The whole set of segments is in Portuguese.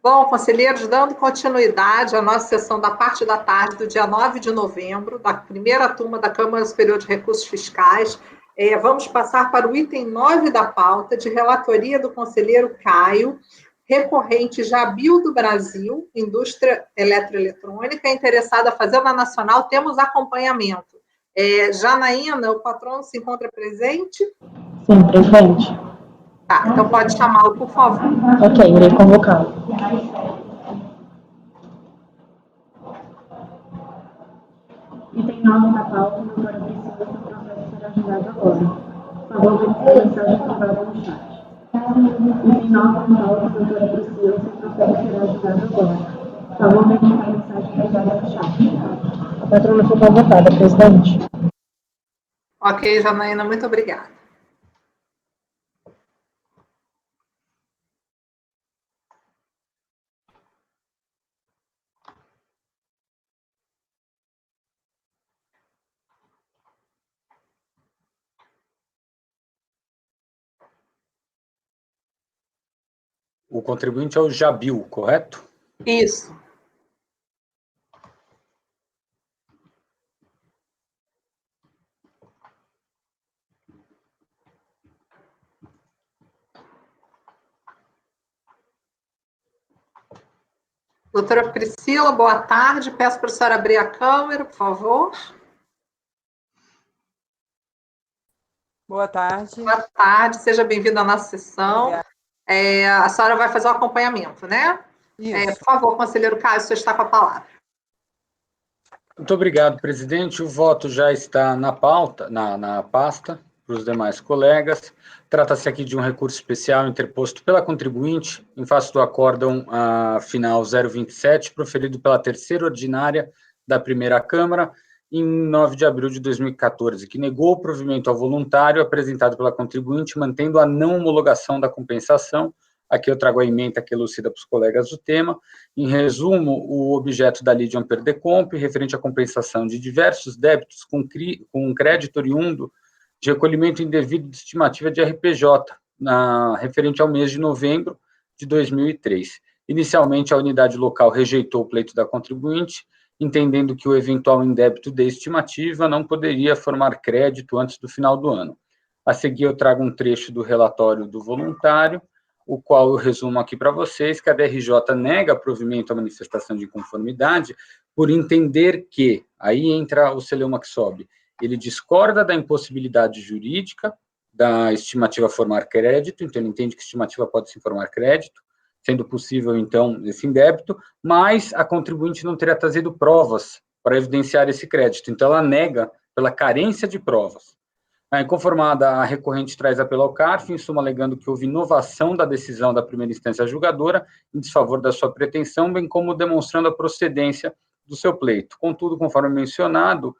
Bom, conselheiros, dando continuidade à nossa sessão da parte da tarde do dia 9 de novembro, da primeira turma da Câmara Superior de Recursos Fiscais, vamos passar para o item 9 da pauta, de relatoria do conselheiro Caio, recorrente Jabil do Brasil, indústria eletroeletrônica, interessada a Fazenda Nacional, temos acompanhamento. Janaína, o patrono se encontra presente? Sim, presidente. Tá, então pode chamá-lo, por favor. Ok, irei convocá-lo. Item 9 da pauta, doutora Priscila, seu processo será julgado agora. Por favor, verifique a mensagem privada no chat. Item 9 da pauta, doutora Priscila, seu processo será julgado agora. Por favor, verifique a mensagem privada no chat. A patrona foi convocada, presidente. Ok, Janaína, muito obrigada. O contribuinte é o Jabil, correto? Isso. Doutora Priscila, boa tarde. Peço para a senhora abrir a câmera, por favor. Boa tarde. Boa tarde, seja bem-vinda à nossa sessão. A senhora vai fazer o acompanhamento, né? Isso. Por favor, conselheiro Caio, o senhor está com a palavra. Muito obrigado, presidente. O voto já está na pauta, na pasta, para os demais colegas. Trata-se aqui de um recurso especial interposto pela contribuinte em face do acórdão final 027, proferido pela terceira ordinária da primeira Câmara, em 9 de abril de 2014, que negou o provimento ao voluntário apresentado pela contribuinte, mantendo a não homologação da compensação. Aqui eu trago a ementa que elucida para os colegas o tema. Em resumo, o objeto da lide Perdecompte, referente à compensação de diversos débitos com crédito oriundo de recolhimento indevido de estimativa de RPJ, referente ao mês de novembro de 2003. Inicialmente, a unidade local rejeitou o pleito da contribuinte, entendendo que o eventual indébito de estimativa não poderia formar crédito antes do final do ano. A seguir, eu trago um trecho do relatório do voluntário, o qual eu resumo aqui para vocês, que a DRJ nega provimento à manifestação de conformidade por entender que, aí entra o celeuma que sobe, ele discorda da impossibilidade jurídica da estimativa formar crédito, então ele entende que a estimativa pode se formar crédito, sendo possível, então, esse indébito, mas a contribuinte não teria trazido provas para evidenciar esse crédito, então ela nega pela carência de provas. Inconformada, a recorrente traz apelo ao CARF, em suma alegando que houve inovação da decisão da primeira instância julgadora em desfavor da sua pretensão, bem como demonstrando a procedência do seu pleito. Contudo, conforme mencionado,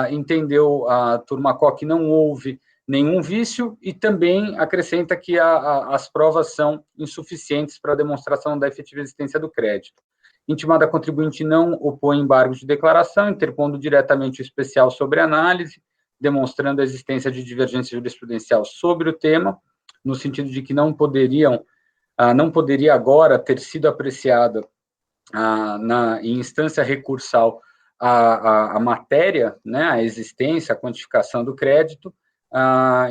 entendeu a turma COC que não houve nenhum vício e também acrescenta que as provas são insuficientes para a demonstração da efetiva existência do crédito. Intimada, a contribuinte não opõe embargo de declaração, interpondo diretamente o especial sobre análise, demonstrando a existência de divergência jurisprudencial sobre o tema, no sentido de que não poderia agora ter sido apreciada em instância recursal a matéria, né, a existência, a quantificação do crédito,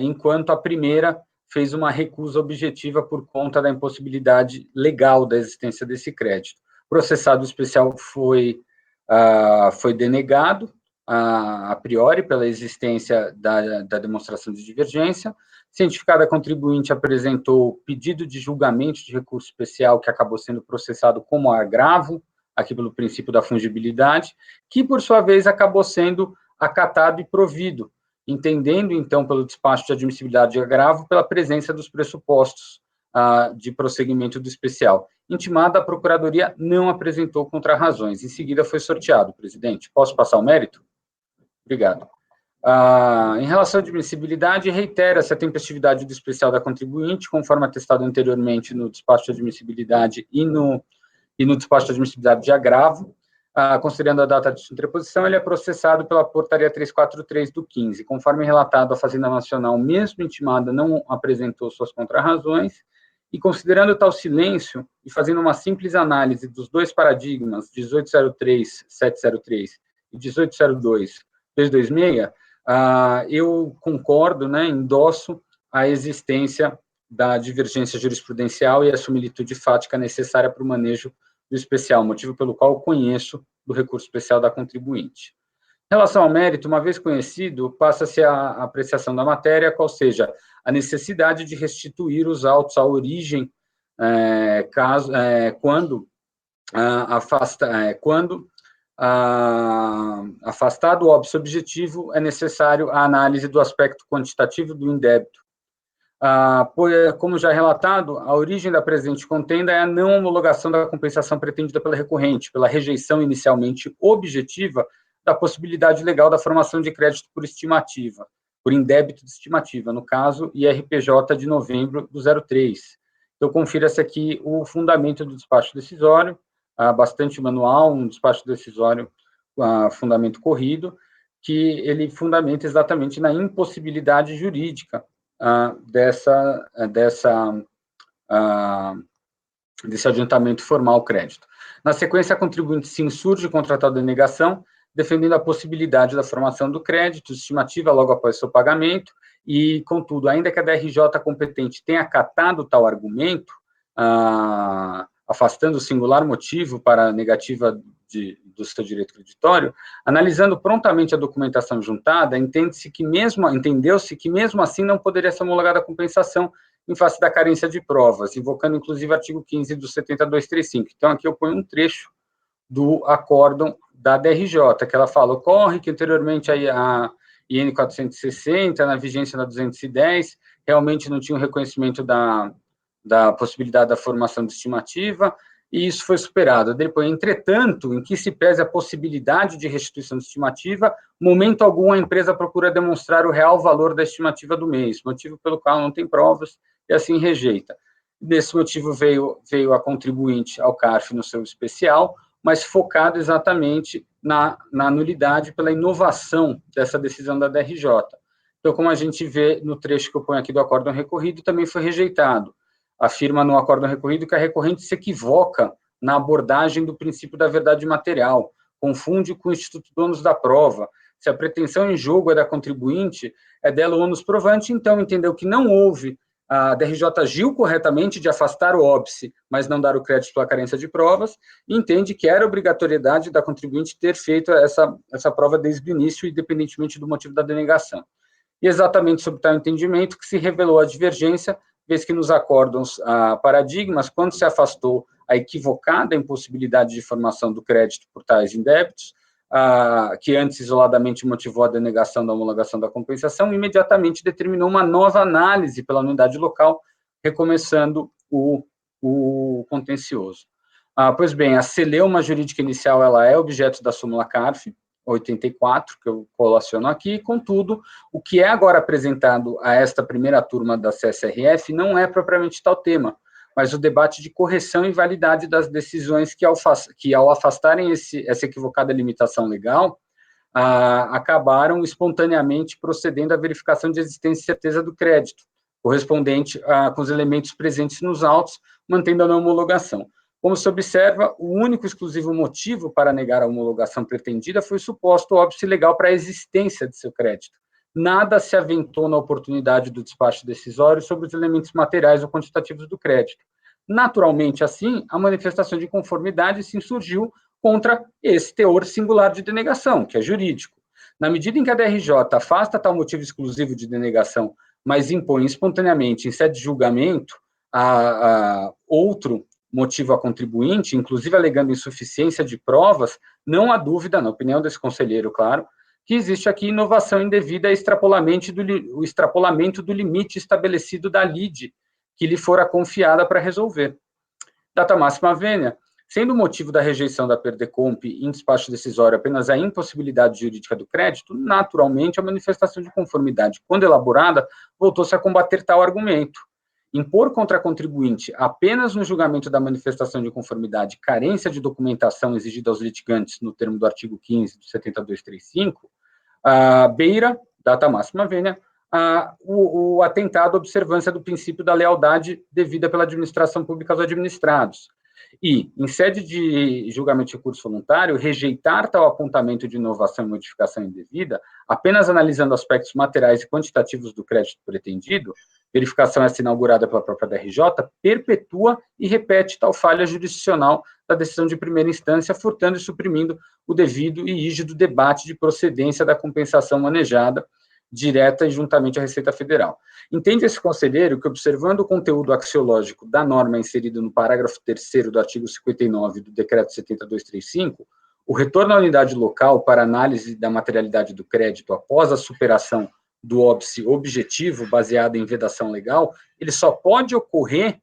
enquanto a primeira fez uma recusa objetiva por conta da impossibilidade legal da existência desse crédito. O processado especial foi denegado, a priori, pela existência da demonstração de divergência. Cientificada, a contribuinte apresentou pedido de julgamento de recurso especial, que acabou sendo processado como agravo, aqui pelo princípio da fungibilidade, que, por sua vez, acabou sendo acatado e provido, entendendo, então, pelo despacho de admissibilidade de agravo, pela presença dos pressupostos de prosseguimento do especial. Intimada, a Procuradoria não apresentou contrarrazões. Em seguida, foi sorteado, presidente. Posso passar o mérito? Obrigado. Em relação à admissibilidade, reitera-se a tempestividade do especial da contribuinte, conforme atestado anteriormente no despacho de admissibilidade e no despacho de admissibilidade de agravo. Considerando a data de sua interposição, ele é processado pela portaria 343 do 15. Conforme relatado, a Fazenda Nacional, mesmo intimada, não apresentou suas contrarrazões, e considerando tal silêncio e fazendo uma simples análise dos dois paradigmas, 1803-703 e 1802-226, eu concordo, né, endosso a existência da divergência jurisprudencial e a similitude fática necessária para o manejo do especial, motivo pelo qual eu conheço do recurso especial da contribuinte. Em relação ao mérito, uma vez conhecido, passa-se a apreciação da matéria, qual seja a necessidade de restituir os autos à origem, quando afastado o óbice objetivo, é necessário a análise do aspecto quantitativo do indébito. Como já relatado, a origem da presente contenda é a não homologação da compensação pretendida pela recorrente, pela rejeição inicialmente objetiva da possibilidade legal da formação de crédito por estimativa, por indébito de estimativa, no caso, IRPJ de novembro do 03. Então, confira-se aqui o fundamento do despacho decisório, bastante manual, um despacho decisório, fundamento corrido, que ele fundamenta exatamente na impossibilidade jurídica desse adiantamento formal crédito. Na sequência, a contribuinte se insurge contra tal denegação, defendendo a possibilidade da formação do crédito, estimativa logo após seu pagamento, e, contudo, ainda que a DRJ competente tenha acatado tal argumento, afastando o singular motivo para a negativa do seu direito creditório, analisando prontamente a documentação juntada, entendeu-se que mesmo assim não poderia ser homologada a compensação em face da carência de provas, invocando inclusive o artigo 15 do 7235. Então, aqui eu ponho um trecho do acórdão da DRJ, que ela fala: ocorre que anteriormente a IN 460, na vigência da 210, realmente não tinha o reconhecimento da possibilidade da formação de estimativa, e isso foi superado. Depois, entretanto, em que se pese a possibilidade de restituição de estimativa, momento algum a empresa procura demonstrar o real valor da estimativa do mês, motivo pelo qual não tem provas e assim rejeita. Desse motivo veio a contribuinte ao CARF no seu especial, mas focado exatamente na nulidade pela inovação dessa decisão da DRJ. Então, como a gente vê no trecho que eu ponho aqui do acórdão recorrido, também foi rejeitado. Afirma no acórdão recorrido que a recorrente se equivoca na abordagem do princípio da verdade material, confunde com o instituto do ônus da prova. Se a pretensão em jogo é da contribuinte, é dela o ônus provante, então entendeu que não houve, a DRJ agiu corretamente de afastar o óbice, mas não dar o crédito pela carência de provas, e entende que era obrigatoriedade da contribuinte ter feito essa prova desde o início, independentemente do motivo da denegação. E exatamente sobre tal entendimento que se revelou a divergência, vez que nos acórdãos paradigmas, quando se afastou a equivocada impossibilidade de formação do crédito por tais indébitos, que antes isoladamente motivou a denegação da homologação da compensação, imediatamente determinou uma nova análise pela unidade local, recomeçando o contencioso. Pois bem, a celeuma jurídica inicial ela é objeto da súmula CARF 84, que eu colaciono aqui, contudo, o que é agora apresentado a esta primeira turma da CSRF não é propriamente tal tema, mas o debate de correção e validade das decisões que ao afastarem essa equivocada limitação legal, acabaram espontaneamente procedendo à verificação de existência e certeza do crédito, correspondente com os elementos presentes nos autos, mantendo a não homologação. Como se observa, o único exclusivo motivo para negar a homologação pretendida foi o suposto óbice legal para a existência de seu crédito. Nada se aventou na oportunidade do despacho decisório sobre os elementos materiais ou quantitativos do crédito. Naturalmente, assim, a manifestação de conformidade se insurgiu contra esse teor singular de denegação, que é jurídico. Na medida em que a DRJ afasta tal motivo exclusivo de denegação, mas impõe espontaneamente, em sede de julgamento, outro motivo a contribuinte, inclusive alegando insuficiência de provas, não há dúvida, na opinião desse conselheiro, claro, que existe aqui inovação indevida e o extrapolamento do limite estabelecido da lide, que lhe fora confiada para resolver. Data máxima vênia, sendo o motivo da rejeição da Perdecomp em despacho decisório apenas a impossibilidade jurídica do crédito, naturalmente a manifestação de conformidade, quando elaborada, voltou-se a combater tal argumento. Impor contra a contribuinte apenas no julgamento da manifestação de conformidade carência de documentação exigida aos litigantes no termo do artigo 15 do 7235, beira, data máxima vênia, o atentado à observância do princípio da lealdade devida pela administração pública aos administrados. E, em sede de julgamento de recurso voluntário, rejeitar tal apontamento de inovação e modificação indevida, apenas analisando aspectos materiais e quantitativos do crédito pretendido, verificação essa inaugurada pela própria DRJ, perpetua e repete tal falha jurisdicional da decisão de primeira instância, furtando e suprimindo o devido e rígido debate de procedência da compensação manejada, direta e juntamente à Receita Federal. Entende esse conselheiro que, observando o conteúdo axiológico da norma inserida no parágrafo 3º do artigo 59 do Decreto 7235, o retorno à unidade local para análise da materialidade do crédito após a superação do óbice objetivo, baseado em vedação legal, ele só pode ocorrer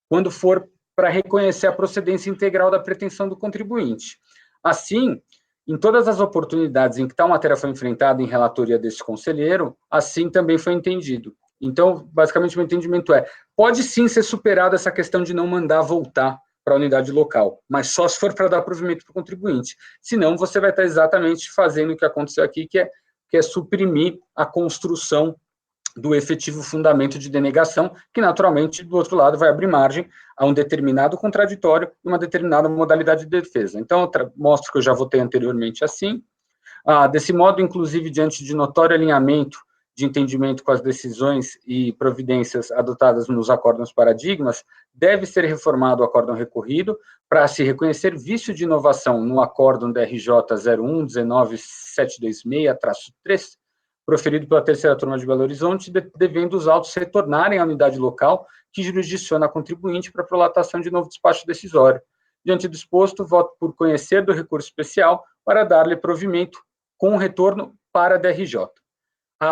quando for para reconhecer a procedência integral da pretensão do contribuinte. Assim, em todas as oportunidades em que tal matéria foi enfrentada em relatoria desse conselheiro, assim também foi entendido. Então, basicamente, o meu entendimento pode sim ser superada essa questão de não mandar voltar para a unidade local, mas só se for para dar provimento para o contribuinte. Senão, você vai estar exatamente fazendo o que aconteceu aqui, que é suprimir a construção do efetivo fundamento de denegação, que naturalmente, do outro lado, vai abrir margem a um determinado contraditório e uma determinada modalidade de defesa. Então, mostro que eu já votei anteriormente assim. Desse modo, inclusive, diante de notório alinhamento de entendimento com as decisões e providências adotadas nos acórdãos paradigmas, deve ser reformado o acórdão recorrido para se reconhecer vício de inovação no acórdão DRJ 01-19726-3, proferido pela terceira turma de Belo Horizonte, devendo os autos retornarem à unidade local que jurisdiciona a contribuinte para prolatação de novo despacho decisório. Diante do exposto, voto por conhecer do recurso especial para dar-lhe provimento com retorno para a DRJ.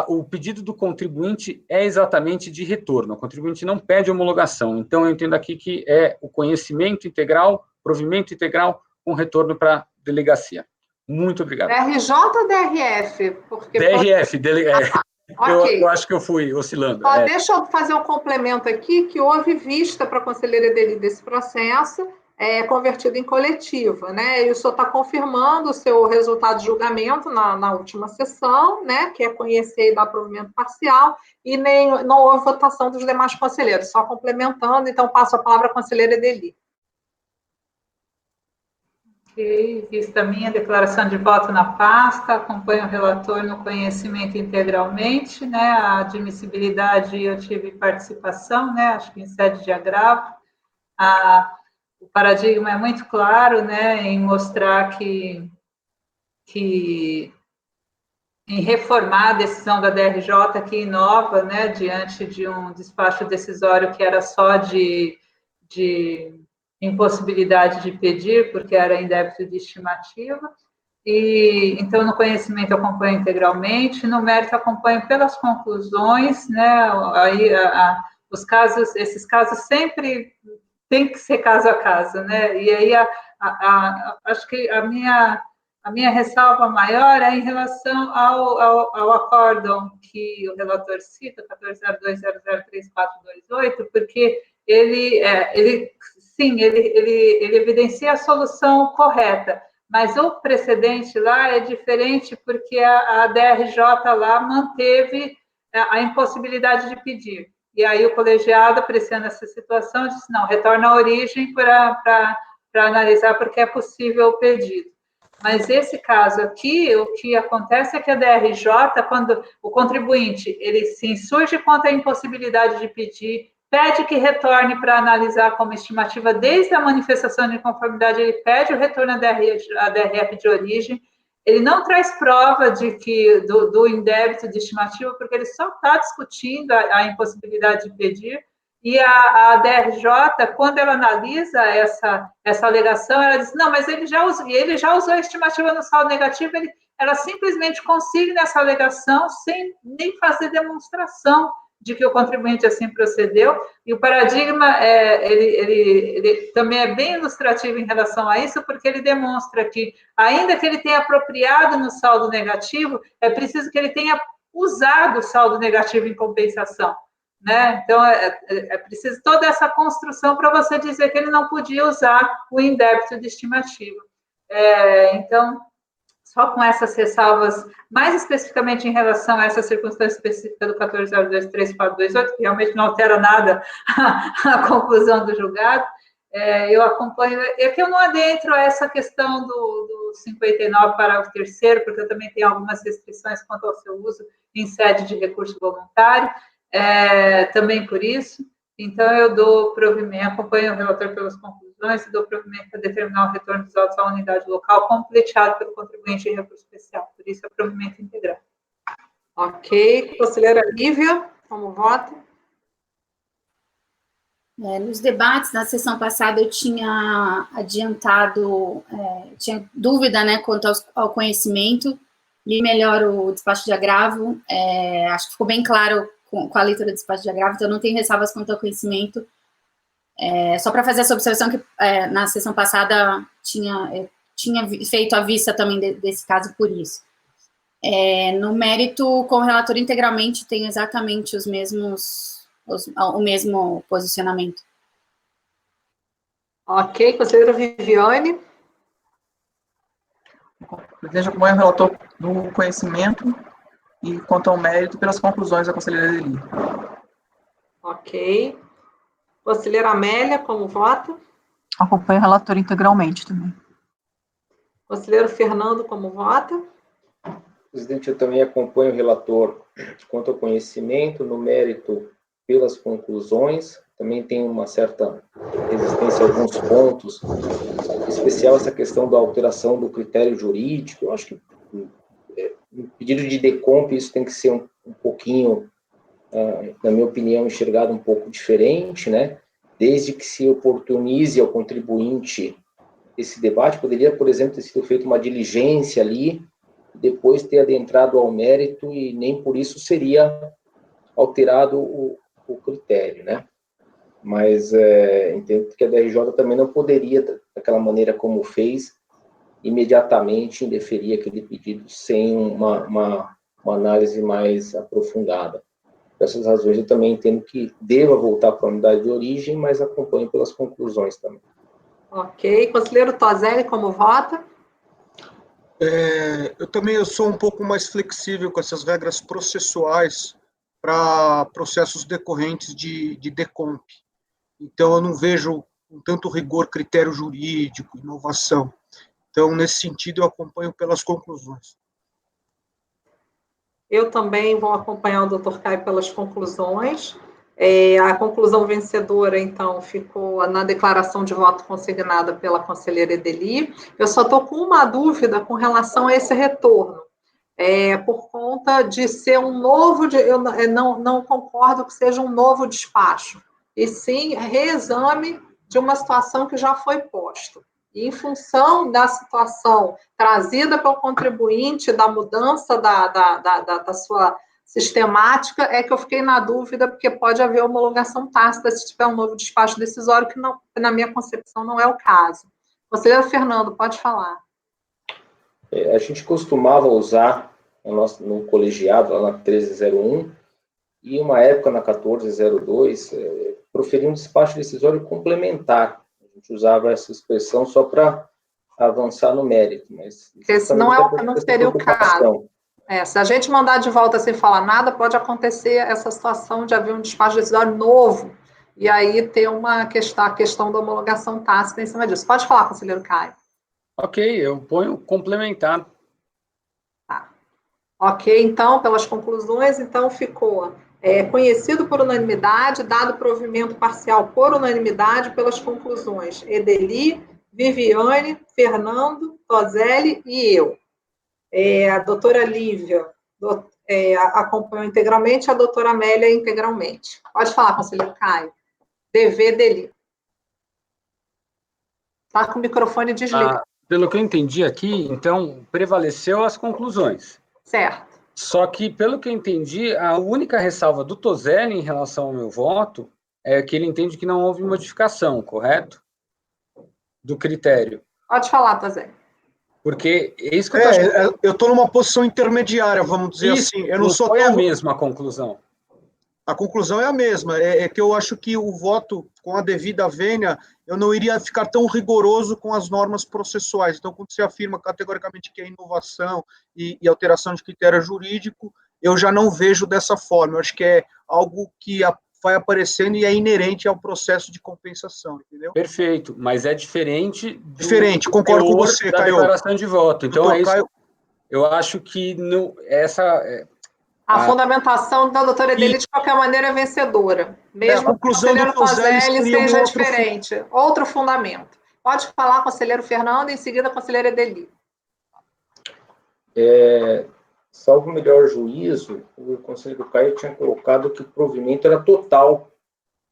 O pedido do contribuinte é exatamente de retorno. O contribuinte não pede homologação. Então, eu entendo aqui que é o conhecimento integral, provimento integral com retorno para a delegacia. Muito obrigado. DRJ ou DRF? Porque DRF, okay. Eu acho que eu fui oscilando. Deixa eu fazer um complemento aqui, que houve vista para a conselheira dele desse processo, convertido em coletiva, né? E o senhor está confirmando o seu resultado de julgamento na última sessão, né? Que é conhecer e dar provimento parcial, e não houve votação dos demais conselheiros, só complementando, então passo a palavra à conselheira Edeli. Ok, vista a minha declaração de voto na pasta, acompanho o relator no conhecimento integralmente, né, a admissibilidade eu tive participação, né, acho que em sede de agravo, o paradigma é muito claro, né, em mostrar que em reformar a decisão da DRJ que inova, né, diante de um despacho decisório que era só de impossibilidade de pedir, porque era em débito de estimativa, e então no conhecimento acompanho integralmente, no mérito acompanho pelas conclusões, né, aí esses casos sempre tem que ser caso a caso, né, e aí acho que a minha ressalva maior é em relação ao acórdão que o relator cita, 1402003428, porque ele evidencia a solução correta, mas o precedente lá é diferente porque a DRJ lá manteve a impossibilidade de pedir. E aí o colegiado, apreciando essa situação, disse, não, retorna à origem para analisar porque é possível o pedido. Mas esse caso aqui, o que acontece é que a DRJ, quando o contribuinte ele se insurge contra a impossibilidade de pedir, pede que retorne para analisar como estimativa desde a manifestação de conformidade, ele pede o retorno à DRF de origem, ele não traz prova do indébito de estimativa, porque ele só está discutindo a impossibilidade de pedir, e a DRJ, quando ela analisa essa alegação, ela diz, não, mas ele já usou a estimativa no saldo negativo, ela simplesmente consigna essa alegação sem nem fazer demonstração de que o contribuinte assim procedeu, e o paradigma, ele também é bem ilustrativo em relação a isso, porque ele demonstra que, ainda que ele tenha apropriado no saldo negativo, é preciso que ele tenha usado o saldo negativo em compensação, né? Então, é preciso toda essa construção para você dizer que ele não podia usar o indébito de estimativa. Então, só com essas ressalvas, mais especificamente em relação a essa circunstância específica do 14.023.428, que realmente não altera nada a conclusão do julgado, eu acompanho, é que eu não adentro a essa questão do 59 parágrafo 3º, porque eu também tenho algumas restrições quanto ao seu uso em sede de recurso voluntário, também por isso. Então, eu dou provimento, acompanho o relator pelas conclusões e dou provimento para determinar o retorno dos autos à unidade local, como pleiteado pelo contribuinte em recurso especial. Por isso, é provimento integral. Ok. Conselheira Lívia, como vota? Nos debates, na sessão passada, eu tinha adiantado, tinha dúvida, né, quanto ao conhecimento, li melhor o despacho de agravo, acho que ficou bem claro com a leitura do despacho de agravo, então não tenho ressalvas quanto ao conhecimento. Só para fazer essa observação que na sessão passada tinha feito a vista também desse caso por isso. No mérito, com o relator integralmente, tenho exatamente o mesmo posicionamento. Ok, conselheira Viviane. Presidente, acompanho o relator no conhecimento e quanto ao mérito pelas conclusões da conselheira Adeli. Ok. Conselheira Amélia, como vota? Acompanho o relator integralmente também. Conselheiro Fernando, como vota? Presidente, eu também acompanho o relator quanto ao conhecimento, no mérito pelas conclusões, também tem uma certa resistência a alguns pontos, em especial essa questão da alteração do critério jurídico. Eu acho que no pedido de decomp isso tem que ser um pouquinho, na minha opinião, enxergado um pouco diferente, né? Desde que se oportunize ao contribuinte esse debate, poderia, por exemplo, ter sido feita uma diligência ali, depois ter adentrado ao mérito e nem por isso seria alterado o critério, né? Mas entendo que a DRJ também não poderia, daquela maneira como fez, imediatamente indeferir aquele pedido sem uma análise mais aprofundada. Por essas razões, eu também entendo que deva voltar para a unidade de origem, mas acompanho pelas conclusões também. Ok. Conselheiro Toselli, como vota? Eu também sou um pouco mais flexível com essas regras processuais para processos decorrentes de decomp. Então, eu não vejo com tanto rigor critério jurídico, inovação. Então, nesse sentido, eu acompanho pelas conclusões. Eu também vou acompanhar o Dr. Caio pelas conclusões. A conclusão vencedora, então, ficou na declaração de voto consignada pela conselheira Adeli. Eu só estou com uma dúvida com relação a esse retorno. Por conta de ser um novo... Eu não concordo que seja um novo despacho, e sim reexame de uma situação que já foi posta. E em função da situação trazida pelo contribuinte, da mudança da sua sistemática, é que eu fiquei na dúvida, porque pode haver homologação tácita se tiver um novo despacho decisório, que não, na minha concepção não é o caso. Conselheiro Fernando, pode falar. A gente costumava usar no colegiado, lá na 1301, e uma época na 1402, proferir um despacho decisório complementar. A gente usava essa expressão só para avançar no mérito. Mas esse não seria o caso. Se a gente mandar de volta sem falar nada, pode acontecer essa situação de haver um despacho decisório novo, e aí ter a questão da homologação tácita em cima disso. Pode falar, conselheiro Caio. Ok, eu ponho complementar. Tá. Ok, então, pelas conclusões, então ficou conhecido por unanimidade, dado provimento parcial por unanimidade pelas conclusões. Adeli, Viviane, Fernando, Toselli e eu. A doutora Lívia acompanhou integralmente, a doutora Amélia integralmente. Pode falar, conselheiro Caio. DV Adeli. Está com o microfone desligado. Pelo que eu entendi aqui, então, prevaleceu as conclusões. Certo. Só que, pelo que eu entendi, a única ressalva do Toselli em relação ao meu voto é que ele entende que não houve modificação, correto? Do critério. Pode falar, Toselli. Porque é isso que eu estou eu estou numa posição intermediária, vamos dizer assim. Eu não sou foi a mesma conclusão. A conclusão é a mesma, é que eu acho que o voto com a devida vênia, eu não iria ficar tão rigoroso com as normas processuais. Então, quando você afirma categoricamente que é inovação e alteração de critério jurídico, eu já não vejo dessa forma. Eu acho que é algo que vai aparecendo e é inerente ao processo de compensação, entendeu? Perfeito, mas é diferente Diferente, concordo com você, da Caio. declaração de voto. Então, Doutor é isso. Caio. Eu acho que A fundamentação da doutora Edeli, de qualquer maneira, é vencedora. Mesmo a conclusão que o do conselheiro Tozelli Tozelli seria um seja outro diferente. Outro fundamento. Pode falar, conselheiro Fernando, e em seguida, conselheira Edeli. Salvo o melhor juízo, o conselheiro Caio tinha colocado que o provimento era total.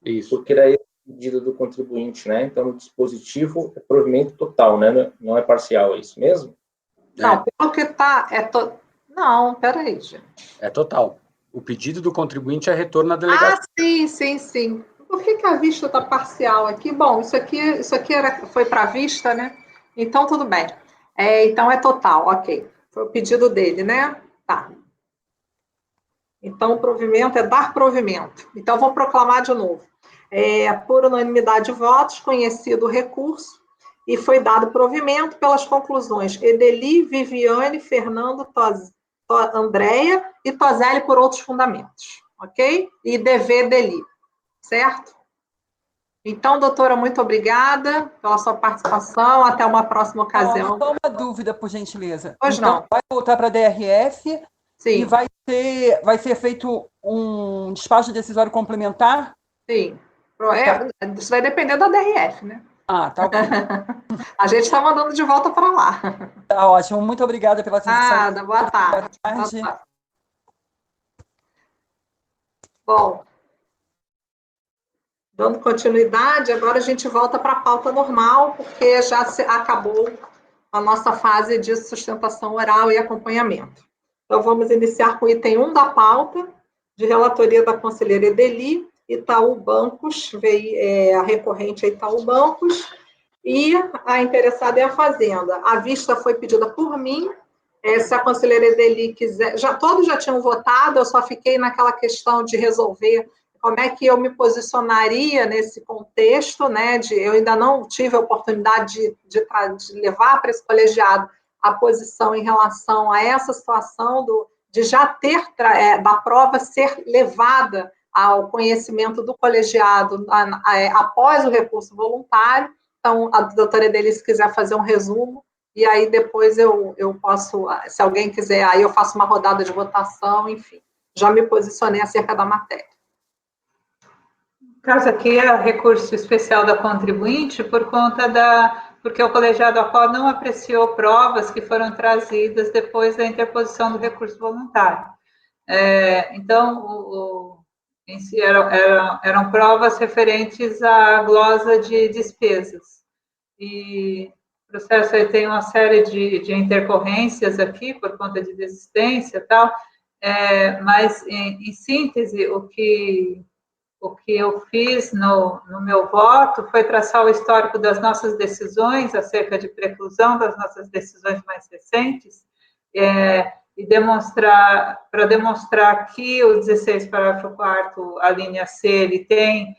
Isso. Porque era esse o pedido do contribuinte, né? Então, no dispositivo é provimento total, né? Não é parcial, é isso mesmo? Não, pelo que está... Não, peraí, gente. É total. O pedido do contribuinte é retorno à delegacia. Sim. Por que a vista está parcial aqui? Bom, isso aqui foi para a vista, né? Então, tudo bem. Então, é total, ok. Foi o pedido dele, né? Tá. Então, o provimento é dar provimento. Então, vou proclamar de novo. Por unanimidade de votos, conhecido o recurso e foi dado provimento pelas conclusões Edeli, Viviane, Fernando, Andréia e Tozelli por outros fundamentos, ok? E DV Edeli, certo? Então, doutora, muito obrigada pela sua participação. Até uma próxima ocasião. Só uma dúvida, por gentileza. Pois então, não. vai voltar para a DRF Sim. e vai ser feito um despacho decisório complementar? Sim. Isso vai depender da DRF, né? Tá ok. A gente está mandando de volta para lá. Tá ótimo. Muito obrigada pela atenção. Nada, boa tarde. Boa tarde. Bom, dando continuidade, agora a gente volta para a pauta normal, porque já acabou a nossa fase de sustentação oral e acompanhamento. Então, vamos iniciar com o item 1 da pauta, de relatoria da conselheira Edeli, Itaú Bancos, a recorrente é Itaú Bancos, e a interessada é a Fazenda. A vista foi pedida por mim, se a conselheira Edeli quiser... Todos já tinham votado, eu só fiquei naquela questão de resolver como é que eu me posicionaria nesse contexto, né? Eu ainda não tive a oportunidade de levar para esse colegiado a posição em relação a essa situação de já ter da prova ser levada ao conhecimento do colegiado após o recurso voluntário. Então, a doutora Edeli, se quiser fazer um resumo, e aí depois eu posso, se alguém quiser, aí eu faço uma rodada de votação, enfim. Já me posicionei acerca da matéria. O caso aqui é recurso especial da contribuinte porque o colegiado ACO não apreciou provas que foram trazidas depois da interposição do recurso voluntário. Então, em si eram provas referentes à glosa de despesas. E o processo aí tem uma série de intercorrências aqui, por conta de desistência e tal, mas, em síntese, o que eu fiz no meu voto foi traçar o histórico das nossas decisões acerca de preclusão, das nossas decisões mais recentes, e para demonstrar que o 16, parágrafo 4º, a linha C, ele tem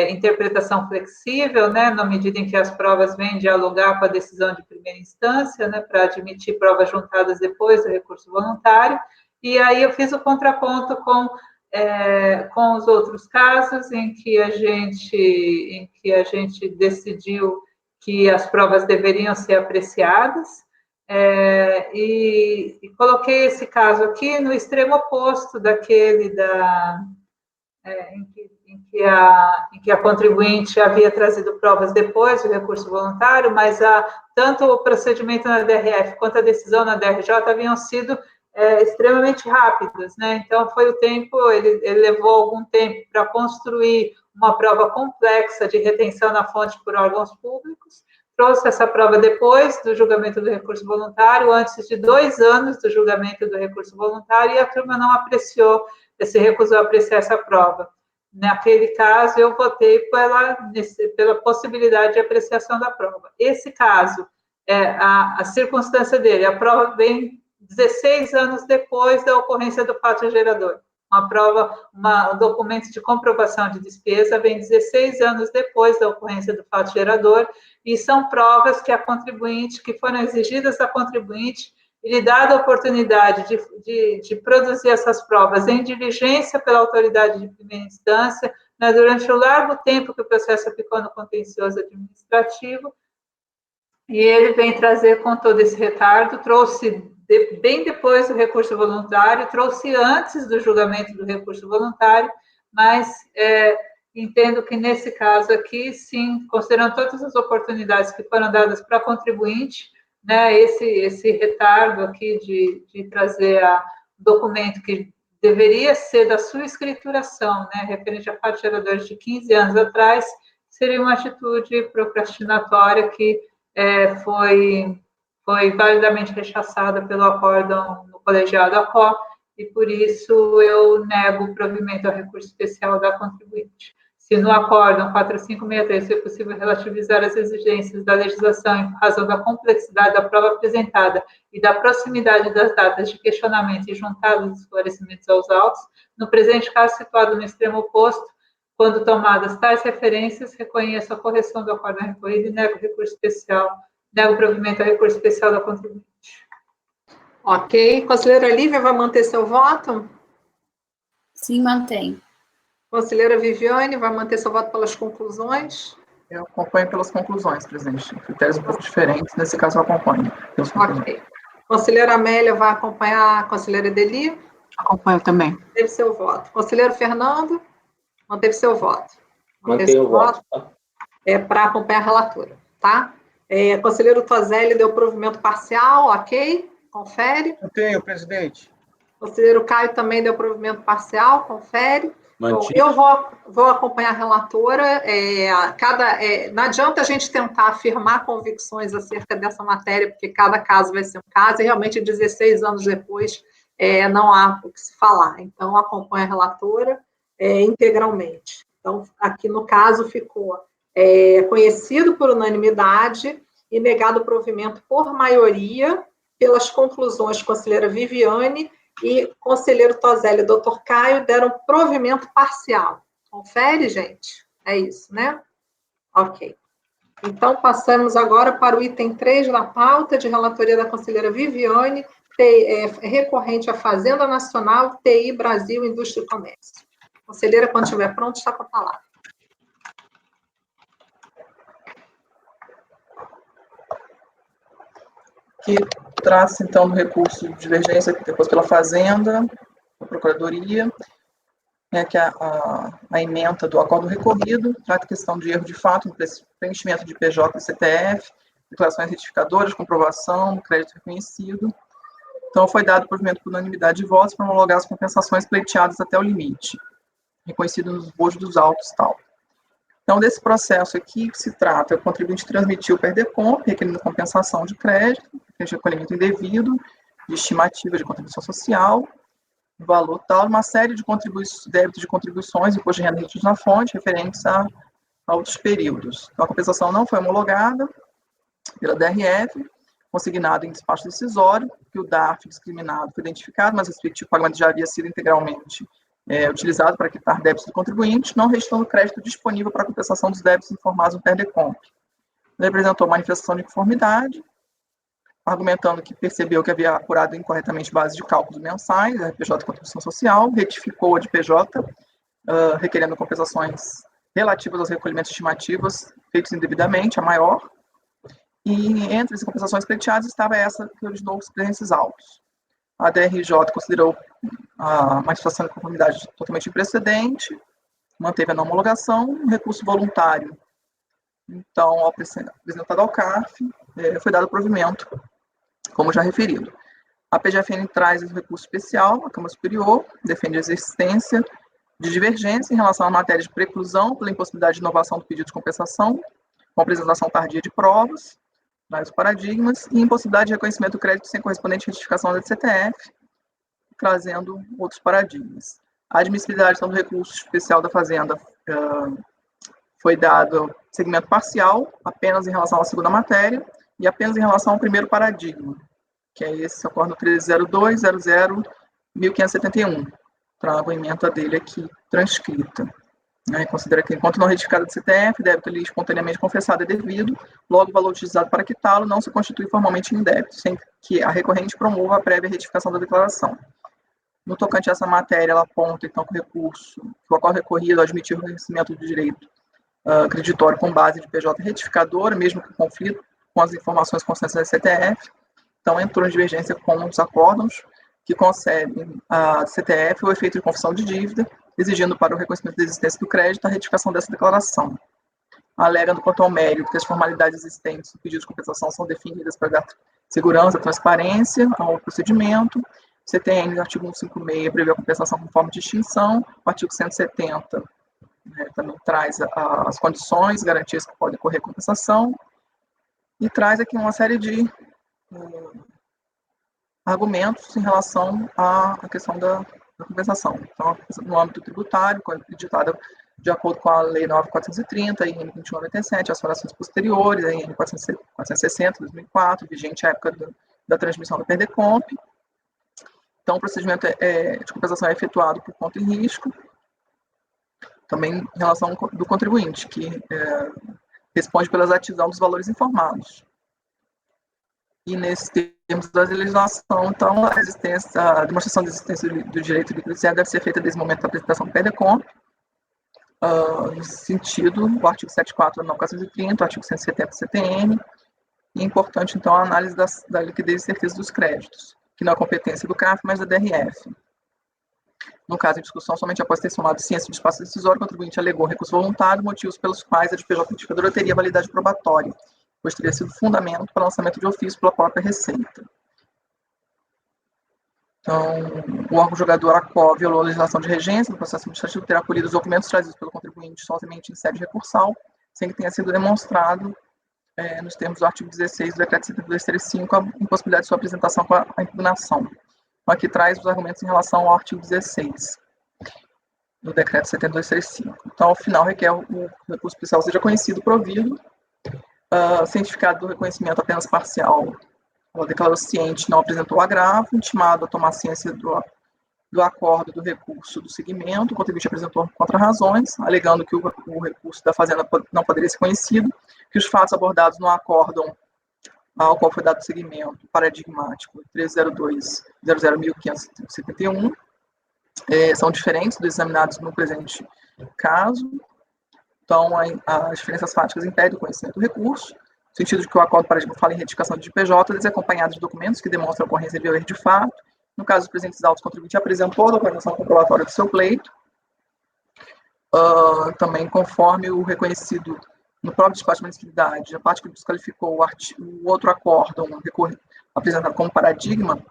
interpretação flexível, né, na medida em que as provas vêm dialogar com a decisão de primeira instância, né, para admitir provas juntadas depois do recurso voluntário, e aí eu fiz o contraponto com os outros casos em que a gente decidiu que as provas deveriam ser apreciadas, e coloquei esse caso aqui no extremo oposto daquele em que a contribuinte havia trazido provas depois do recurso voluntário, mas tanto o procedimento na DRF quanto a decisão na DRJ haviam sido extremamente rápidas, né? Então, foi o tempo, ele levou algum tempo para construir uma prova complexa de retenção na fonte por órgãos públicos, trouxe essa prova depois do julgamento do recurso voluntário, antes de 2 anos do julgamento do recurso voluntário, e a turma não apreciou, se recusou a apreciar essa prova. Naquele caso, eu votei pela possibilidade de apreciação da prova. Esse caso, a circunstância dele, a prova vem 16 anos depois da ocorrência do fato gerador. um documento de comprovação de despesa vem 16 anos depois da ocorrência do fato gerador, e são provas que que foram exigidas da contribuinte, e lhe dada a oportunidade de produzir essas provas em diligência pela autoridade de primeira instância, né, durante o largo tempo que o processo ficou no contencioso administrativo, e ele vem trazer com todo esse retardo, trouxe bem depois do recurso voluntário, trouxe antes do julgamento do recurso voluntário, mas entendo que nesse caso aqui, sim, considerando todas as oportunidades que foram dadas para a contribuinte, né, esse retardo aqui de trazer o documento que deveria ser da sua escrituração, né, referente a fatos geradores de 15 anos atrás, seria uma atitude procrastinatória que foi validamente rechaçada pelo acórdão no colegiado ACO, e por isso eu nego o provimento ao recurso especial da contribuinte. Se no acórdão 4563 foi possível relativizar as exigências da legislação em razão da complexidade da prova apresentada e da proximidade das datas de questionamento e juntados os esclarecimentos aos autos, no presente caso situado no extremo oposto, quando tomadas tais referências, reconheço a correção do acórdão recorrido e nego o provimento ao recurso especial da contribuinte. Ok. Conselheira Lívia vai manter seu voto? Sim, mantém. Conselheira Viviane vai manter seu voto pelas conclusões? Eu acompanho pelas conclusões, presidente. Critérios um pouco diferentes, nesse caso eu acompanho. Ok. Conselheira Amélia vai acompanhar a conselheira Edeli? Acompanho também. Manteve seu voto. Conselheiro Fernando? Manteve seu voto. Mantenho o voto. Tá? Para acompanhar a relatora, tá? Conselheiro Tozelli deu provimento parcial, ok? Confere. Mantenho, presidente. Conselheiro Caio também deu provimento parcial, confere. Bom, Mantido. eu vou acompanhar a relatora. Não adianta a gente tentar afirmar convicções acerca dessa matéria, porque cada caso vai ser um caso, e realmente 16 anos depois não há o que se falar. Então, acompanho a relatora integralmente. Então, aqui no caso ficou conhecido por unanimidade e negado o provimento por maioria pelas conclusões conselheira Viviane e conselheiro Tozelli e doutor Caio deram provimento parcial. Confere, gente? É isso, né? Ok. Então, passamos agora para o item 3 da pauta de relatoria da conselheira Viviane, recorrente à Fazenda Nacional, TI Brasil, Indústria e Comércio. Conselheira, quando estiver pronto, está com a palavra. Que traz, então, do recurso de divergência, depois pela Fazenda, a Procuradoria, que a ementa do acordo recorrido, trata a questão de erro de fato no preenchimento de PJ e CTF, declarações retificadoras, comprovação, crédito reconhecido. Então, foi dado provimento por unanimidade de votos para homologar as compensações pleiteadas até o limite, reconhecido nos bojos dos autos e tal. Então, desse processo aqui que se trata, o contribuinte transmitiu o PERDECOMP, requerindo compensação de crédito, de recolhimento indevido, de estimativa de contribuição social, valor tal, uma série de débitos de contribuições, imposto de renda retidos na fonte, referentes a outros períodos. Então, a compensação não foi homologada pela DRF, consignado em despacho decisório, que o DARF discriminado foi identificado, mas o respectivo pagamento já havia sido integralmente utilizado para quitar débitos do contribuinte, não restando crédito disponível para a compensação dos débitos informados no PERDECOMP. Ele apresentou manifestação de conformidade, argumentando que percebeu que havia apurado incorretamente base de cálculos mensais, a RPJ de contribuição social, retificou a de PJ, requerendo compensações relativas aos recolhimentos estimativos feitos indevidamente, a maior, e entre as compensações pleiteadas estava essa que originou os presentes autos. A DRJ considerou a manifestação de conformidade totalmente imprecedente, manteve a não homologação, um recurso voluntário. Então, ao apresentado ao CARF, foi dado provimento, como já referido. A PGFN traz o recurso especial, a Câmara Superior defende a existência de divergência em relação à matéria de preclusão pela impossibilidade de inovação do pedido de compensação, com apresentação tardia de provas, vários paradigmas, e impossibilidade de reconhecimento do crédito sem correspondente retificação da CTF, trazendo outros paradigmas. A admissibilidade então, do recurso especial da Fazenda foi dado segmento parcial, apenas em relação à segunda matéria, e apenas em relação ao primeiro paradigma, que é esse acórdão 1302.00.1571. trago a ementa dele aqui transcrita. Né? Considera que, enquanto não retificado do CTF, débito ali espontaneamente confessado é devido, logo o valor utilizado para quitá-lo não se constitui formalmente em débito, sem que a recorrente promova a prévia retificação da declaração. No tocante a essa matéria, ela aponta, então, que o acordo recorrido admitir o reconhecimento do direito creditório com base de PJ retificadora, mesmo que em conflito com as informações constantes da CTF. Então, entrou em divergência com os acórdãos que concedem à CTF o efeito de confissão de dívida, exigindo para o reconhecimento da existência do crédito a retificação dessa declaração. Alegando quanto ao mérito que as formalidades existentes no pedido de compensação são definidas para dar segurança, transparência ao procedimento. O CTN, no artigo 156, prevê a compensação conforme distinção. O artigo 170 também traz as condições, garantias que podem ocorrer compensação. E traz aqui uma série de argumentos em relação à questão da compensação. Então, no âmbito tributário, editada de acordo com a Lei 9.430, a IN 2197, as frações posteriores, a IN 460, 2004, vigente à época da transmissão do PERDECOMP. Então, o procedimento de compensação é efetuado por conta e risco, também em relação do contribuinte, que responde pela exatidão dos valores informados. E, nesses termos da legislação, então, a demonstração da existência do direito líquido deve ser feita desde o momento da apresentação do PERDECOMP, nesse sentido, o artigo 74 da 9.430, o artigo 170 do CTN, e é importante, então, a análise da liquidez e certeza dos créditos, que não é competência do CAF, mas da DRF. No caso em discussão, somente após ter somado ciência do espaço decisório, o contribuinte alegou recurso voluntário, motivos pelos quais a DPJ retificadora teria validade probatória, pois teria sido fundamento para lançamento de ofício pela própria Receita. Então, o órgão julgador ACO violou a legislação de regência do processo administrativo, terá acolhido os documentos trazidos pelo contribuinte somente em sede recursal, sem que tenha sido demonstrado, nos termos do artigo 16 do decreto 7235, a impossibilidade de sua apresentação com a impugnação. Então, aqui traz os argumentos em relação ao artigo 16 do decreto 7235. Então, ao final, requer o recurso especial seja conhecido, provido, cientificado do reconhecimento apenas parcial. Ela declarou ciente, não apresentou agravo, intimado a tomar ciência do acordo do recurso do segmento, o contribuinte apresentou contra-razões, alegando que o recurso da Fazenda não poderia ser conhecido, que os fatos abordados no acórdão ao qual foi dado seguimento paradigmático 302.00.571 são diferentes dos examinados no presente caso. Então, as diferenças fáticas impedem o conhecimento do recurso, no sentido de que o acordo paradigma fala em retificação de PJ, desacompanhado de documentos que demonstram a ocorrência de erro de fato. No caso dos presentes autos, o contribuinte apresentou a documentação comprobatória do seu pleito, também conforme o reconhecido no próprio despacho de admissibilidade, a parte que desqualificou o outro acórdão apresentado como paradigma,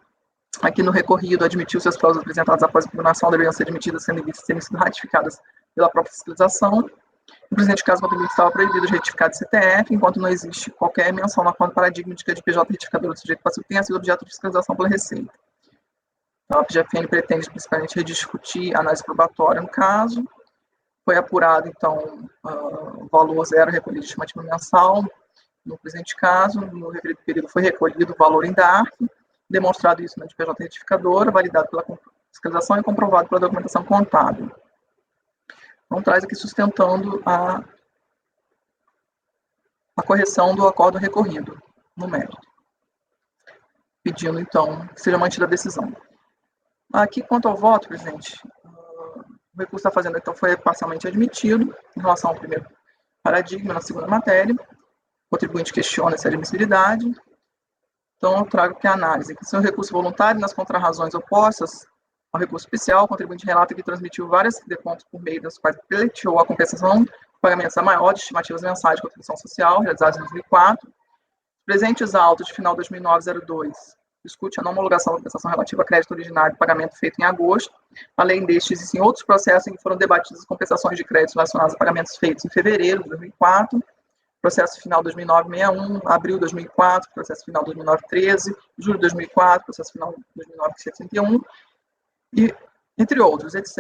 aqui no recorrido admitiu-se as provas apresentadas após a impugnação deveriam ser admitidas sem serem sido ratificadas pela própria fiscalização. No presente caso, o contribuinte estava proibido de retificar de CTF, enquanto não existe qualquer menção no acordo paradigma de que a DPJ retificadora do sujeito passivo tenha sido objeto de fiscalização pela Receita. Então, a PGFN pretende principalmente rediscutir a análise probatória no caso. Foi apurado, então, o valor zero recolhido de estimativa mensal, no presente caso, no referido período foi recolhido o valor em DARF, demonstrado isso na DPJ retificadora, validado pela fiscalização e comprovado pela documentação contábil. Então, traz aqui sustentando a correção do acordo recorrido, no mérito. Pedindo, então, que seja mantida a decisão. Aqui, quanto ao voto, presidente, o recurso da Fazenda, então, foi parcialmente admitido em relação ao primeiro paradigma, na segunda matéria. O contribuinte questiona essa admissibilidade. Então, eu trago aqui a análise. Que, se o recurso voluntário nas contrarrazões opostas ao recurso especial, o contribuinte relata que transmitiu várias decontos por meio das quais pleiteou a compensação de pagamentos a maior de estimativas mensais de contribuição social, realizadas em 2004. Presentes autos de final 2009-02, discute a não homologação da compensação relativa a crédito originário de pagamento feito em agosto. Além destes, existem outros processos em que foram debatidas as compensações de créditos relacionados a pagamentos feitos em fevereiro de 2004, processo final 2009-61, abril de 2004, processo final 2009-13, julho de 2004, processo final 2009-71, e entre outros, etc.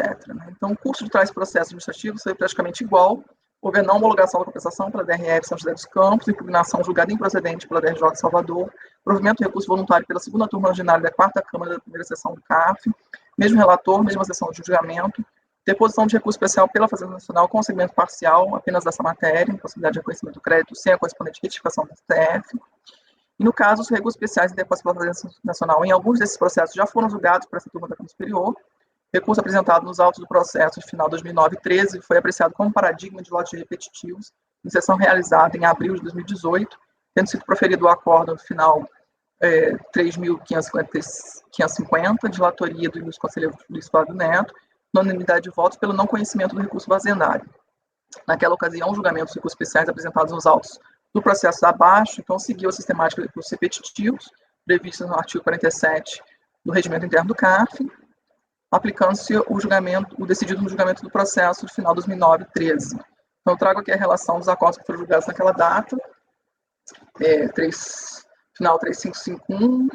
Então, o curso de tais processos administrativos foi praticamente igual, houve a não homologação da compensação pela DRF São José dos Campos, impugnação julgada improcedente pela DRJ Salvador, provimento de recurso voluntário pela segunda turma ordinária da 4ª Câmara da primeira sessão do CAF, mesmo relator, mesma sessão de julgamento, deposição de recurso especial pela Fazenda Nacional com segmento parcial apenas dessa matéria, impossibilidade de reconhecimento do crédito sem a correspondente retificação do STF. E, no caso, os recursos especiais interpostos pela Fazenda Nacional em alguns desses processos já foram julgados por essa turma da Câmara Superior. Recurso apresentado nos autos do processo de final de 2009 e 13 foi apreciado como paradigma de lotes repetitivos, em sessão realizada em abril de 2018, tendo sido proferido o acórdão final 3.550, de relatoria do ilustre conselheiro Luiz Flávio Neto, na unanimidade de votos pelo não conhecimento do recurso fazendário. Naquela ocasião, o julgamento dos recursos especiais apresentados nos autos do processo abaixo, então, seguiu a sistemática de recursos repetitivos, prevista no artigo 47 do Regimento Interno do CARF, aplicando-se o decidido no julgamento do processo de final de 2009 e 13. Então, eu trago aqui a relação dos acordos que foram julgados naquela data, final 3551,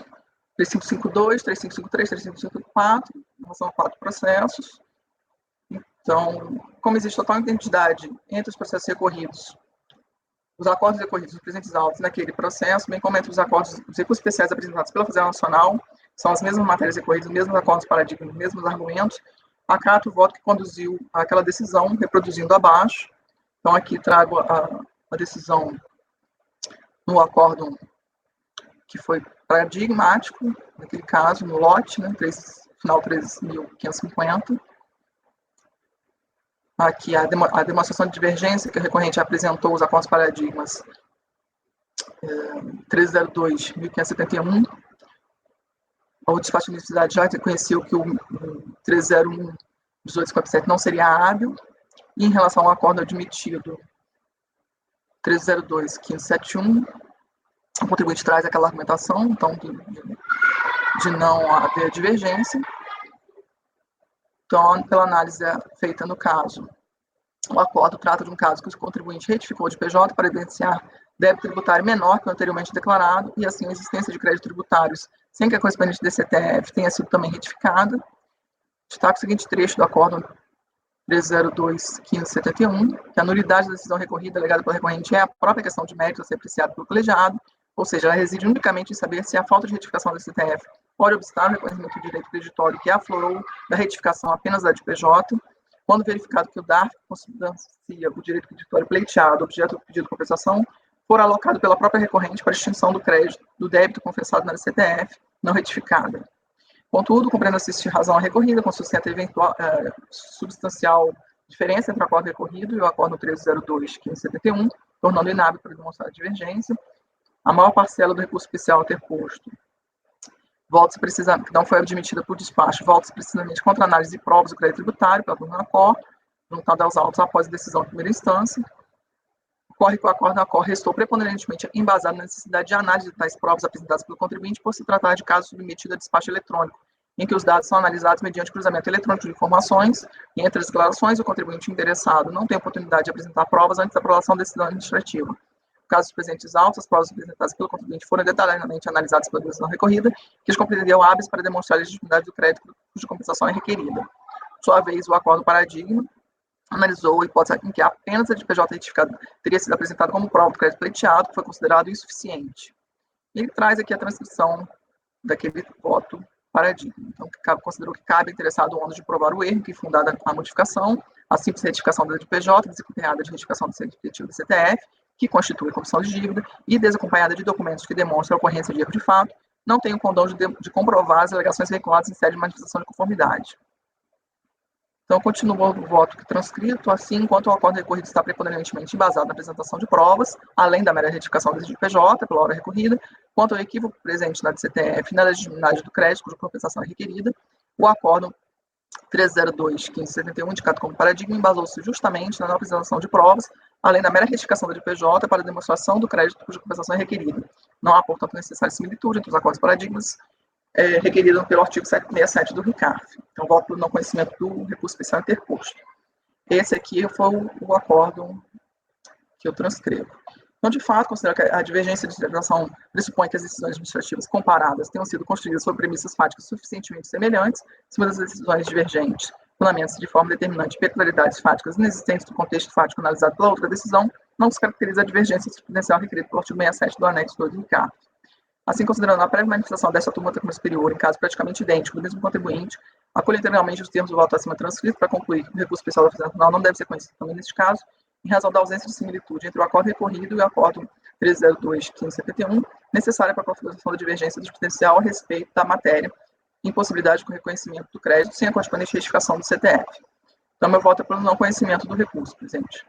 3552, 3553, 3554, em relação a 4 processos. Então, como existe total identidade entre os processos recorridos, os acordos recorridos dos presentes autos naquele processo, bem como entre os acordos, os recursos especiais apresentados pela Fazenda Nacional, são as mesmas matérias recorridas, os mesmos acordos paradigmas, os mesmos argumentos, acato o voto que conduziu àquela decisão, reproduzindo abaixo. Então, aqui trago a decisão no acórdão que foi paradigmático, naquele caso, no lote, né, final 3.550. Aqui a demonstração de divergência que a recorrente apresentou os acordos paradigmas 302.1571. O despacho de universidade já reconheceu que o 301.1857 não seria hábil. E em relação ao acordo admitido 302.1571, o contribuinte traz aquela argumentação, então, de não haver divergência. Então, pela análise feita no caso, o acordo trata de um caso que o contribuinte retificou de PJ para evidenciar débito tributário menor que o anteriormente declarado e, assim, a existência de créditos tributários sem que a correspondente DCTF tenha sido também retificada. Destaque o seguinte trecho do acordo 302.1571, que a nulidade da decisão recorrida alegada pela recorrente é a própria questão de mérito a ser apreciada pelo colegiado, ou seja, ela reside unicamente em saber se a falta de retificação da DCTF pode obstar o reconhecimento do direito creditório que aflorou da retificação apenas da de PJ, quando verificado que o DARF consubstancia o direito creditório pleiteado, objeto do pedido de compensação, for alocado pela própria recorrente para extinção do crédito do débito confessado na DCTF não retificada. Contudo, compreende-se existir razão à recorrida, com sustenta eventual substancial diferença entre o acordo recorrido e o acordo 302.1571, tornando inábil para demonstrar a divergência. A maior parcela do recurso especial interposto que não foi admitida por despacho, volta-se precisamente contra a análise de provas do crédito tributário pela turma ACOR, juntado aos autos após a decisão de primeira instância. Ocorre que o acordo ACOR restou preponderantemente embasado na necessidade de análise de tais provas apresentadas pelo contribuinte por se tratar de caso submetido a despacho eletrônico, em que os dados são analisados mediante cruzamento eletrônico de informações, e entre as declarações, o contribuinte interessado não tem oportunidade de apresentar provas antes da aprovação da decisão administrativa. No caso dos presentes autos, as provas apresentadas pelo contribuinte foram detalhadamente analisadas pela decisão recorrida, que lhes compreenderia o hábito para demonstrar a legitimidade do crédito cuja compensação é requerida. Por sua vez, o acordo paradigma analisou a hipótese em que apenas a de PJ retificada teria sido apresentada como prova do crédito pleiteado, que foi considerado insuficiente. Ele traz aqui a transcrição daquele voto paradigma. Então, considerou que cabe ao interessado o ônus de provar o erro que fundada a modificação, a simples retificação da de PJ, desempenhada de retificação do CNPJ do CTF, que constitui comissão de dívida, e desacompanhada de documentos que demonstram a ocorrência de erro de fato, não tem o condão de comprovar as alegações veiculadas em sede de manifestação de conformidade. Então, continua o voto transcrito, assim, enquanto o acordo recorrido está preponderantemente embasado na apresentação de provas, além da mera retificação da de PJ, pela hora recorrida, quanto ao equívoco presente na DCTF e na legitimidade do crédito, cuja compensação é requerida, o acórdão 302.1571, indicado como paradigma, embasou-se justamente na não apresentação de provas, além da mera retificação da de PJ para a demonstração do crédito, cuja compensação é requerida. Não há, portanto, necessária similitude entre os acordos paradigmas requerido pelo artigo 767 do RICARF. Então, voto por não conhecimento do recurso especial interposto. Esse aqui foi o acórdão que eu transcrevo. Então, de fato, considero que a divergência de interpretação pressupõe que as decisões administrativas comparadas tenham sido construídas sobre premissas fáticas suficientemente semelhantes, cima das decisões divergentes, fundamentos de forma determinante peculiaridades fáticas inexistentes do contexto fático analisado pela outra decisão, não descaracteriza a divergência jurisprudencial requerida pelo artigo 67 do anexo 2 do RICARF. Assim, considerando a prévia manifestação desta turma da Câmara Superior em caso praticamente idêntico do mesmo contribuinte, acolho integralmente os termos do voto acima transcrito para concluir que o recurso especial da Fazenda Nacional não deve ser conhecido também neste caso, em razão da ausência de similitude entre o acordo recorrido e o acordo 302.571, necessária para a configuração da divergência substancial a respeito da matéria, impossibilidade com reconhecimento do crédito sem a correspondente retificação do CTF. Então, meu voto é pelo não conhecimento do recurso, presidente.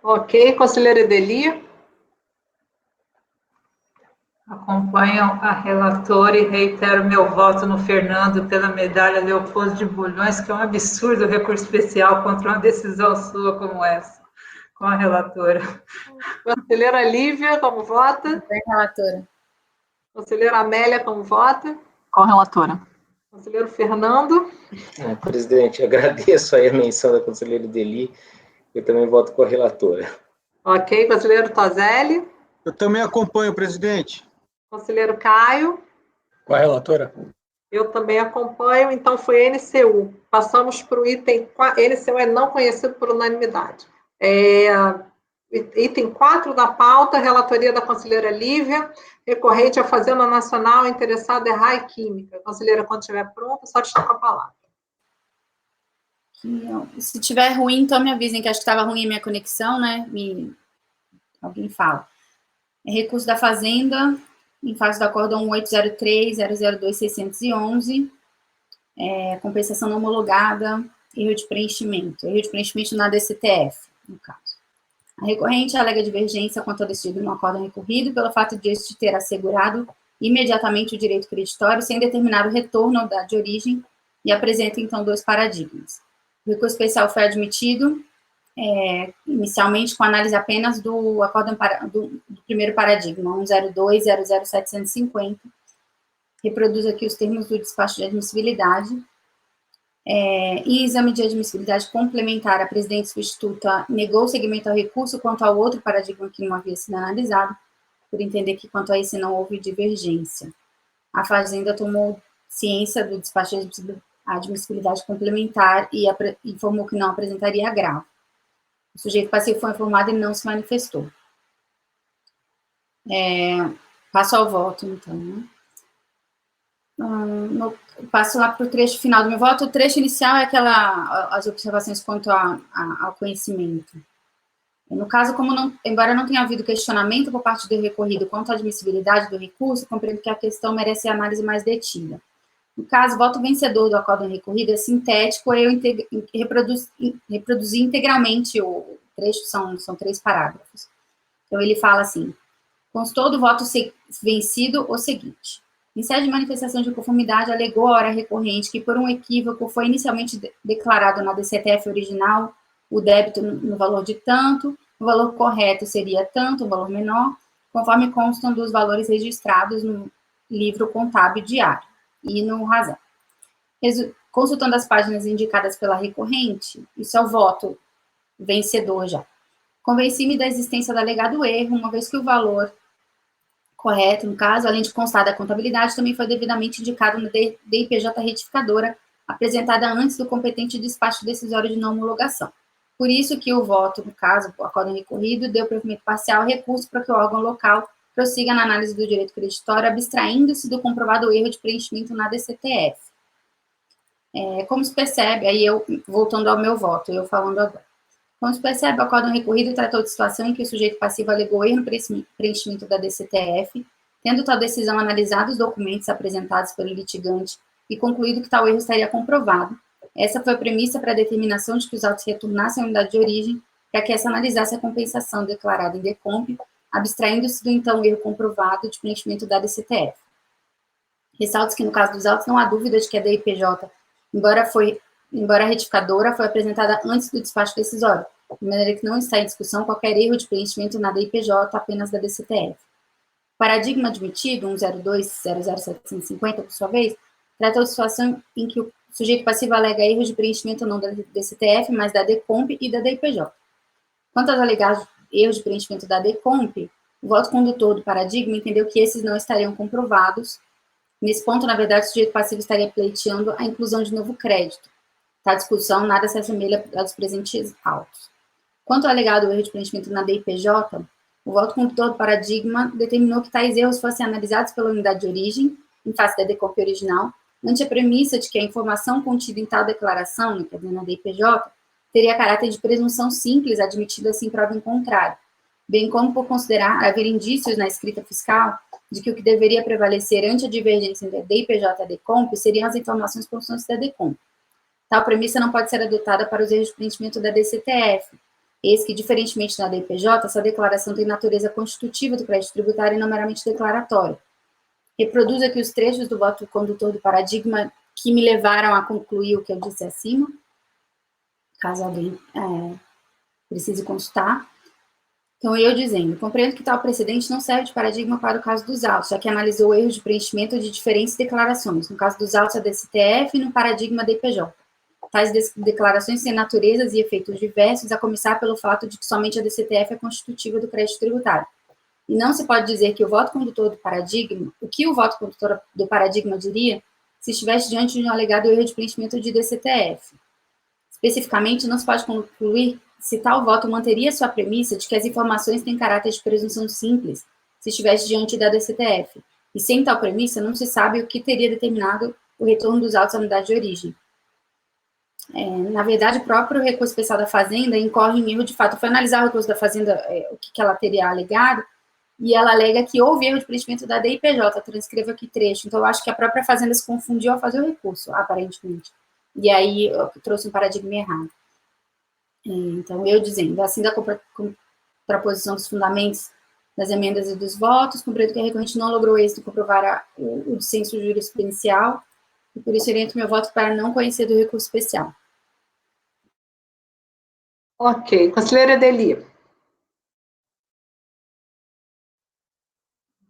Ok, conselheira Edeli. Acompanho a relatora e reitero meu voto no Fernando pela medalha Leopoldo de Bulhões, que é um absurdo o recurso especial contra uma decisão sua como essa, com a relatora. Conselheira Lívia, como vota? Com a relatora. Conselheira Amélia, como vota? Com a relatora. Conselheiro Fernando? Presidente, agradeço aí a menção da conselheira Edeli, eu também voto com a relatora. Ok, conselheiro Toselli? Eu também acompanho, presidente. Conselheiro Caio? Com a relatora. Eu também acompanho, então foi NCU. Passamos para o item 4, NCU é não conhecido por unanimidade. Item 4 da pauta, relatoria da conselheira Lívia, recorrente à Fazenda Nacional, interessada é RAI Química. Conselheira, quando estiver pronta, só te estou com a palavra. Se tiver ruim, então me avisem, que acho que estava ruim a minha conexão, né? Alguém fala. É recurso da Fazenda, em face do acórdão 1803-002-611, compensação não homologada, erro de preenchimento na DCTF, no caso. A recorrente alega divergência quanto ao decidido no acórdão recorrido pelo fato de este ter assegurado imediatamente o direito creditório sem determinar o retorno ao dado de origem e apresenta, então, dois paradigmas. O recurso especial foi admitido inicialmente com análise apenas do acórdão do primeiro paradigma, 102.00750, reproduz aqui os termos do despacho de admissibilidade. Em exame de admissibilidade complementar, a presidente substituta negou o seguimento ao recurso quanto ao outro paradigma que não havia sido analisado, por entender que quanto a esse não houve divergência. A Fazenda tomou ciência do despacho de admissibilidade complementar e informou que não apresentaria agravo. O sujeito passivo foi informado e não se manifestou. Passo ao voto, então, né? Passo lá para o trecho final do meu voto. O trecho inicial é as observações quanto ao conhecimento. No caso, embora não tenha havido questionamento por parte do recorrido quanto à admissibilidade do recurso, compreendo que a questão merece análise mais detida. No caso, o voto vencedor do acórdão recorrido é sintético, eu reproduzi integralmente o trecho, são 3 parágrafos. Então, ele fala assim: constou do voto vencido o seguinte: em sede de manifestação de conformidade, alegou a hora recorrente que, por um equívoco, foi inicialmente declarado na DCTF original o débito no valor de tanto, o valor correto seria tanto, o valor menor, conforme constam dos valores registrados no livro contábil diário e no razão. Consultando as páginas indicadas pela recorrente, isso é o voto vencedor já. Convenci-me da existência do alegado erro, uma vez que o valor correto, no caso, além de constar da contabilidade, também foi devidamente indicado na DIPJ retificadora, apresentada antes do competente despacho decisório de não homologação. Por isso que o voto, no caso, o acórdão recorrido, deu provimento parcial ao recurso para que o órgão local prossiga na análise do direito creditório, abstraindo-se do comprovado erro de preenchimento na DCTF. Como se percebe, aí eu, voltando ao meu voto, eu falando agora. Como se percebe, o acórdão recorrido tratou de situação em que o sujeito passivo alegou erro no preenchimento da DCTF, tendo tal decisão analisado os documentos apresentados pelo litigante e concluído que tal erro estaria comprovado. Essa foi a premissa para a determinação de que os autos retornassem à unidade de origem, para que essa analisasse a compensação declarada em DECOMP, abstraindo-se do então erro comprovado de preenchimento da DCTF. Ressalto que no caso dos autos não há dúvida de que a DIPJ, embora a retificadora foi apresentada antes do despacho decisório, de maneira que não está em discussão qualquer erro de preenchimento na DIPJ, apenas da DCTF. O paradigma admitido, 102.00750, por sua vez, trata de situação em que o sujeito passivo alega erros de preenchimento não da DCTF, mas da DECOMP e da DIPJ. Quanto aos alegados erros de preenchimento da DECOMP, o voto condutor do paradigma entendeu que esses não estariam comprovados. Nesse ponto, na verdade, o sujeito passivo estaria pleiteando a inclusão de novo crédito. Tal discussão nada se assemelha aos presentes autos. Quanto ao alegado erro de preenchimento na DIPJ, O voto condutor do paradigma determinou que tais erros fossem analisados pela unidade de origem, em face da DECOMP original, ante a premissa de que a informação contida em tal declaração, quer dizer, na DIPJ, teria caráter de presunção simples, admitida assim prova em contrário, bem como por considerar haver indícios na escrita fiscal de que o que deveria prevalecer ante a divergência entre a DIPJ e a DECOMP seriam as informações constantes da DECOMP. Tal premissa não pode ser adotada para os erros de preenchimento da DCTF, eis que, diferentemente da DIPJ, essa declaração tem natureza constitutiva do crédito tributário e não meramente declaratória. Reproduz aqui os trechos do voto condutor do paradigma que me levaram a concluir o que eu disse acima, caso alguém precise consultar. Então, eu dizendo, compreendo que tal precedente não serve de paradigma para o caso dos autos, já que analisou erros de preenchimento de diferentes declarações, no caso dos autos da DCTF e no paradigma da DIPJ. Tais declarações têm naturezas e efeitos diversos, a começar pelo fato de que somente a DCTF é constitutiva do crédito tributário. E não se pode dizer que o voto condutor do paradigma, o que o voto condutor do paradigma diria se estivesse diante de um alegado erro de preenchimento de DCTF. Especificamente, não se pode concluir se tal voto manteria sua premissa de que as informações têm caráter de presunção simples, se estivesse diante da DCTF. E sem tal premissa, não se sabe o que teria determinado o retorno dos autos à unidade de origem. Na verdade, o próprio recurso especial da Fazenda incorre em erro de fato. Eu fui analisar o recurso da Fazenda, o que ela teria alegado, e ela alega que houve erro de preenchimento da DIPJ, transcrevo aqui trecho. Então, eu acho que a própria Fazenda se confundiu ao fazer o recurso, aparentemente. E aí, eu trouxe um paradigma errado. Então, eu dizendo, assim da contraposição dos fundamentos das emendas e dos votos, compreendo que a recorrente não logrou êxito em comprovar o dissenso jurisprudencial, e por isso oriento meu voto para não conhecer do recurso especial. Ok. Conselheira Edeli.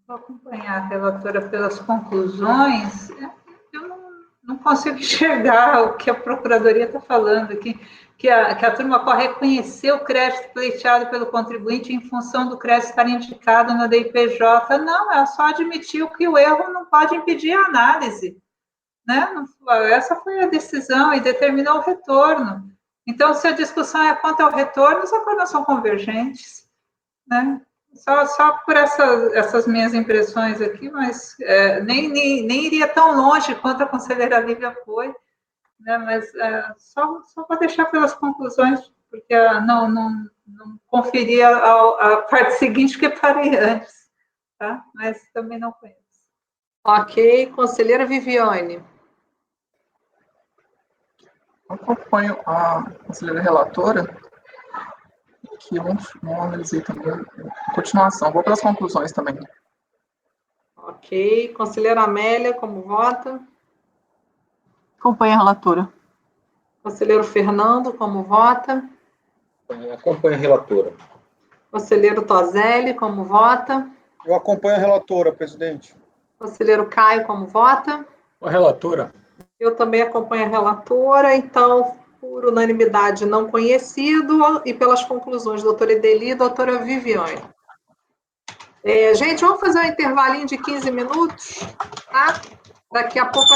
Vou acompanhar a relatora pelas conclusões. Eu não consigo enxergar o que a Procuradoria está falando aqui, que a turma pode reconhecer o crédito pleiteado pelo contribuinte em função do crédito estar indicado na DIPJ. Não, é só admitir que o erro não pode impedir a análise. Né? Essa foi a decisão e determinou o retorno. Então, se a discussão é quanto ao retorno, os acordos são convergentes. Né? Só por essas minhas impressões aqui, mas nem iria tão longe quanto a conselheira Lívia foi, né? Mas só para deixar pelas conclusões, porque não conferi a parte seguinte que parei antes, tá? Mas também não conheço. Ok. Conselheira Viviane. Acompanho a conselheira relatora, que eu não analisei também a continuação. Vou pelas conclusões também. Ok. Conselheira Amélia, como vota? Acompanho a relatora. Conselheiro Fernando, como vota? Acompanho a relatora. Conselheiro Toselli, como vota? Eu acompanho a relatora, presidente. Conselheiro Caio, como vota? A relatora. Eu também acompanho a relatora, então, por unanimidade não conhecido, e pelas conclusões, doutora Edeli e doutora Viviane. Gente, vamos fazer um intervalinho de 15 minutos, tá? Daqui a pouco...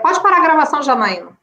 pode parar a gravação, Janaína.